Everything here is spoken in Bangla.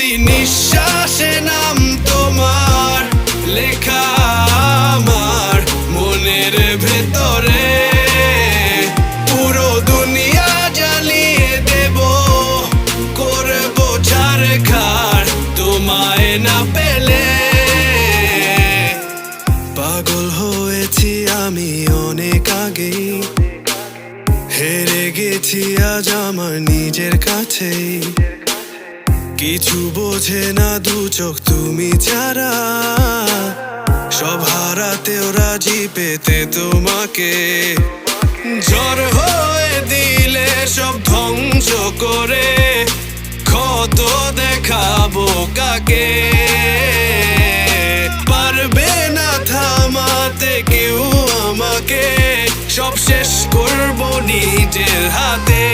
প্রতি নিঃশ্বাসে নাম তোমার লেখা আমার মনের ভেতরে। পুরো দুনিয়া জ্বালিয়ে দেব, করবো ছারখার তোমায় না পেলে। পাগল হয়েছি আমি অনেক আগেই, হেরে গেছি আজ আমার নিজের কাছেই। কিছু বোঝে না দু চোখ তুমি ছাড়া, সব হারাতেও রাজি পেতে তোমাকে। ঝড় হয়ে দিলে সব ধ্বংস করে ক্ষত দেখাবো কাকে। পারবে না থামাতে কেউ আমাকে, সব শেষ করবো নিজের হাতে।